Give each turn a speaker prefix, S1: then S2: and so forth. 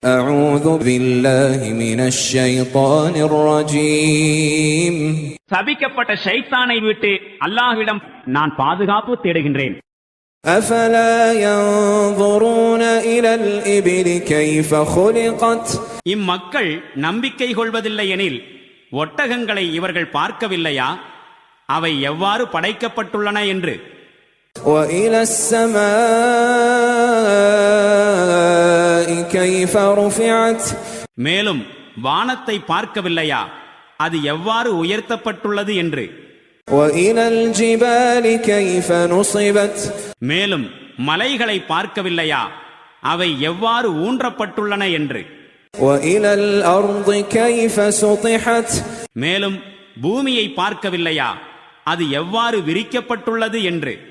S1: أعوذ بالله من الشيطان الرجيم.
S2: சபிக்கப்பட்ட ஷைத்தானை விட்டு அல்லாஹ்விடம் நான் பாதுகாப்பு தேடுகின்றேன்.
S1: أفلا ينظرون إلى الإبل كيف خلقت.
S2: இம்மக்கள் நம்பிக்கை கொள்வதில்லை எனில் ஒட்டகங்களை இவர்கள் பார்க்கவில்லையா அவை எவ்வாறு படைக்கப்பட்டுள்ளன என்று.
S1: وإلى السماء كيف رفعت.
S2: மேலும் வானத்தை பார்க்கவில்லையா அது எவ்வாறு உயர்த்தப்பட்டுள்ளது என்று.
S1: وإلى الجبال كيف نصبت.
S2: மேலும் மலைகளை பார்க்கவில்லையா அவை எவ்வாறு ஊன்றப்பட்டுள்ளன என்று.
S1: وإلى الأرض كيف سطحت.
S2: மேலும் பூமியை பார்க்கவில்லையா அது எவ்வாறு விரிக்கப்பட்டுள்ளது என்று.